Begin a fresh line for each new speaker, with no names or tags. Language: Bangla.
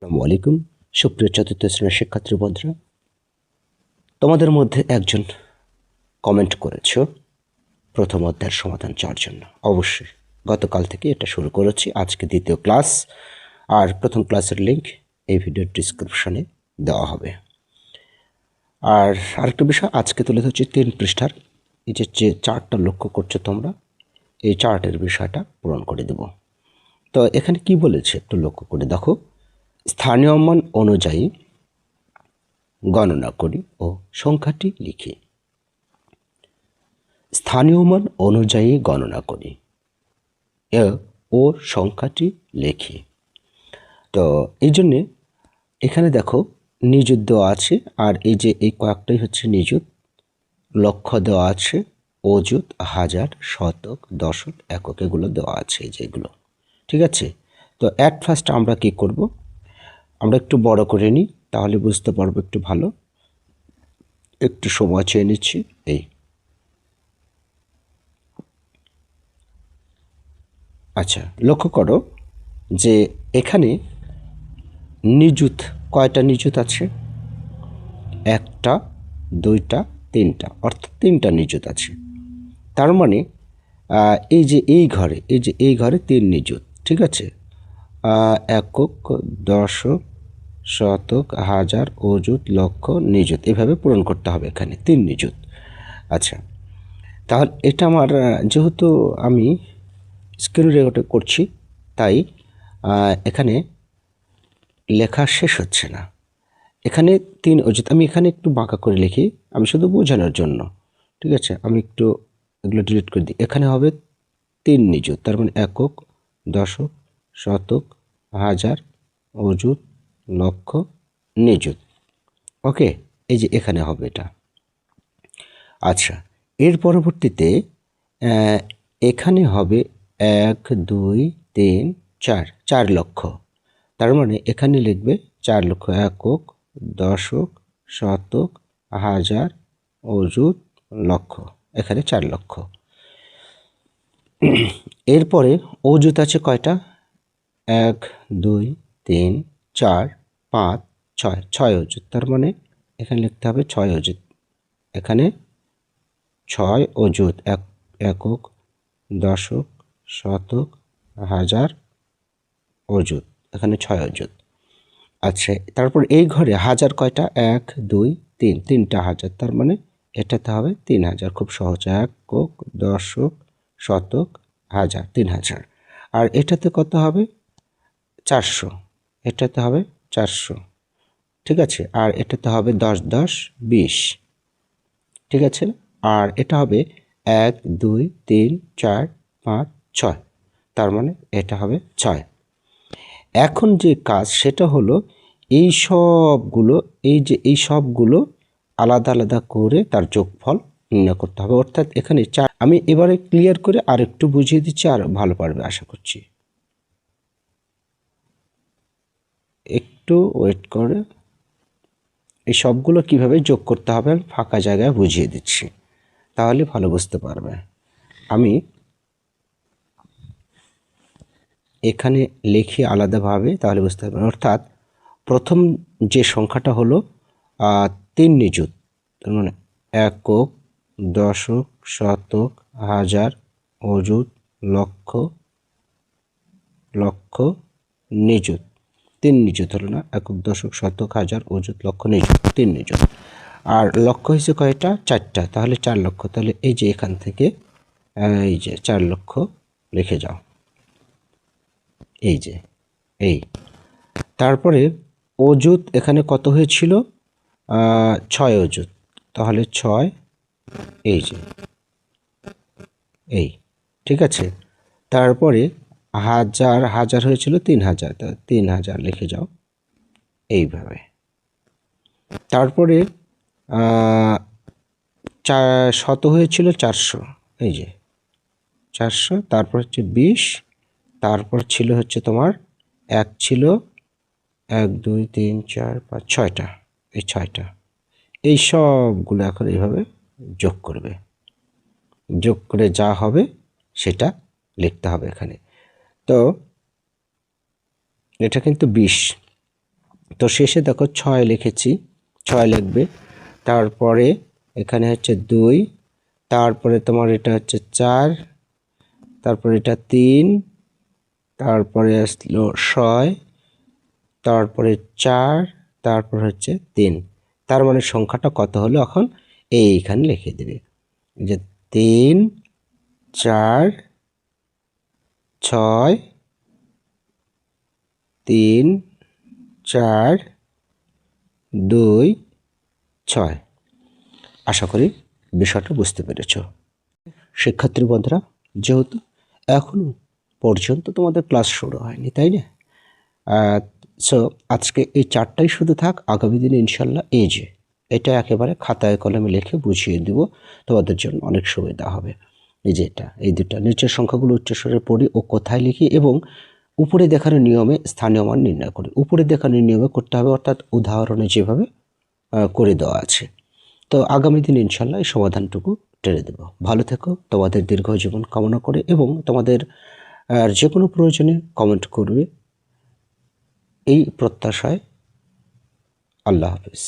আসসালামু আলাইকুম সুপ্রিয় চতুর্থ শ্রেণীর শিক্ষার্থী বন্ধুরা, তোমাদের মধ্যে একজন কমেন্ট করেছো প্রথম অধ্যায়ের সমাধান চাওয়ার জন্য। অবশ্যই গতকাল থেকে এটা শুরু করেছি, আজকে দ্বিতীয় ক্লাস। আর প্রথম ক্লাসের লিঙ্ক এই ভিডিওর ডিসক্রিপশনে দেওয়া হবে। আর আরেকটা বিষয়, আজকে তুলে ধরছি 3 পৃষ্ঠার এই যে চার্টটা লক্ষ্য করছো তোমরা, এই চার্টের বিষয়টা পূরণ করে দেব। তো এখানে কি বলেছে একটু লক্ষ্য করে দেখো। স্থানীয় মান অনুযায়ী গণনা করি ও সংখ্যাটি লিখি। স্থানীয় মান অনুযায়ী গণনা করি ও সংখ্যাটি লিখি। তো এই জন্যে এখানে দেখো নিযুত দেওয়া আছে, আর এই যে এই কয়েকটাই হচ্ছে নিযুত। লক্ষ দেওয়া আছে, অযুত, হাজার, শতক, দশক, একক এগুলো দেওয়া আছে, এই যেগুলো। ঠিক আছে, তো অ্যাট ফার্স্ট আমরা কি করব, আমরা একটু বড় করে নিই, তাহলে বুঝতে পারবো একটু ভালো। একটু সময় চেয়ে নিচ্ছি। এই আচ্ছা, লক্ষ্য করো যে এখানে নিযুত কয়টা নিযুত আছে? একটা, দুইটা, তিনটা, অর্থাৎ 3টা নিযুত আছে। তার মানে এই যে এই ঘরে 3 নিযুত। ঠিক আছে, একক, দশক, শতক, হাজার, অযুত, লক্ষ, নিযুত, এভাবে পূরণ করতে হবে। এখানে 3 নিযুত। আচ্ছা, তাহলে এটা আমার যেহেতু আমি স্ক্রিন রেকর্ড করছি, তাই এখানে লেখা শেষ হচ্ছে না। এখানে 3 অযুত, আমি এখানে একটু বাঁকা করে লিখি, আমি শুধু বোঝানোর জন্য। ঠিক আছে, আমি একটু এগুলো ডিলিট করে দিই। এখানে হবে 3 নিযুত, তার মানে একক, দশক, শতক, হাজার, অযুত, লক্ষ, নিযুত। ওকে, এই যে এখানে হবে এটা। আচ্ছা, এর পরবর্তীতে এখানে হবে 1, 2, 3, 4, 4 লক্ষ। তার মানে এখানে লিখবে 4 লক্ষ, একক, দশক, শতক, হাজার, অযুত, লক্ষ, এখানে 4 লক্ষ। এরপরে অযুত আছে কয়টা? 1, 2, 3, 4, 5, 6, 6 অযুত। তার মানে এখানে লিখতে হবে 6 অযুত। এখানে 6 অযুত, একক, দশক, শতক, হাজার, অযুত, এখানে 6 অযুত। আচ্ছা, তারপর এই ঘরে হাজার কয়টা? 1, 2, 3, 3টা হাজার। তার মানে এটাতে হবে 3000। খুব সহজ, একক, দশক, শতক, হাজার, 3000। আর এটাতে কত হবে? 400। এটাতে হবে 400। ঠিক আছে, আর এটাতে হবে 10, 10, 20। ঠিক আছে, আর এটা হবে 1, 2, 3, 4, 5, 6। তার মানে এটা হবে 6। এখন যে কাজ সেটা হলো এই সবগুলো আলাদা আলাদা করে তার যোগফল নির্ণয় করতে হবে। অর্থাৎ এখানে 4, আমি এবারে ক্লিয়ার করে আর একটু বুঝিয়ে দিচ্ছি, আর ভালো পারবে আশা করছি। একটু ওয়েট করে এই সবগুলো কিভাবে যোগ করতে হবে আমি ফাঁকা জায়গায় বুঝিয়ে দিচ্ছি, তাহলে ভালো বুঝতে পারবে। আমি এখানে লিখি আলাদাভাবে, তাহলে বুঝতে পারবেন। অর্থাৎ প্রথম যে সংখ্যাটা হলো 3 নিযুত, তার মানে একক, দশক, শতক, হাজার, অযুত, লক্ষ, লক্ষ, নিযুত। 3 নিযুত হলো না? একক, দশক, শতক, হাজার, অযুত, লক্ষ, নিযুত, 3 নিযুত। আর লক্ষ হয়েছে কয়টা? 4টা, তাহলে 4 লক্ষ। তাহলে এই যে এখান থেকে এই যে 4 লক্ষ লিখে যাও, এই যে এই। তারপরে অযুত এখানে কত হয়েছিল? 6 অযুত, তাহলে 6, এই যে এই। ঠিক আছে, তারপরে হাজার, হাজার হয়েছিল 3000, 3000 লিখে যাও এইভাবে। তারপরে শত হয়েছিল 400, এই যে 400। তারপর হচ্ছে 20, তারপর ছিল হচ্ছে তোমার 1 ছিল, 1, 2, 3, 4, 5, 6টা, এই 6টা। এই সবগুলো এখন এইভাবে যোগ করবে, যোগ করে যা হবে সেটা লিখতে হবে এখানে। তো এটা কিন্তু 20, তো শেষে দেখো 6 লিখেছি, 6 লিখবে। তারপরে এখানে হচ্ছে 2, তারপরে তোমার এটা হচ্ছে 4, তারপরে এটা 3, তারপরে আসলো 6, তারপরে 4, তারপর হচ্ছে 3। তার মানে সংখ্যাটা কত হলো এখন এইখানে লিখে দেবে যে 3, 4, 6, 3, 4, 2, 6। আশা করি বিষয়টা বুঝতে পেরেছ। শিক্ষার্থী বন্ধুরা, যেহেতু এখনো পর্যন্ত তোমাদের ক্লাস শুরু হয়নি, তাই না? সো আজকে এই 4টাই শুধু থাক। আগামী দিনে ইনশাল্লাহ এই যে এটা একেবারে খাতায় কলমে লিখে বুঝিয়ে দিব, তোমাদের জন্য অনেক সুবিধা হবে। এই যে এটা, এই দুটা নিচের সংখ্যাগুলো উচ্চস্বরে পড়ি ও কোথায় লিখি এবং উপরে দেখানোর নিয়মে স্থানীয় মান নির্ণয় করি। উপরে দেখানোর নিয়মে করতে হবে, অর্থাৎ উদাহরণে যেভাবে করে দেওয়া আছে। তো আগামী দিন ইনশাল্লাহ এই সমাধানটুকু টেনে দেব। ভালো থেকো, তোমাদের দীর্ঘ জীবন কামনা করে, এবং তোমাদের যে কোনো প্রয়োজনে কমেন্ট করবে এই প্রত্যাশায়। আল্লাহ হাফিজ।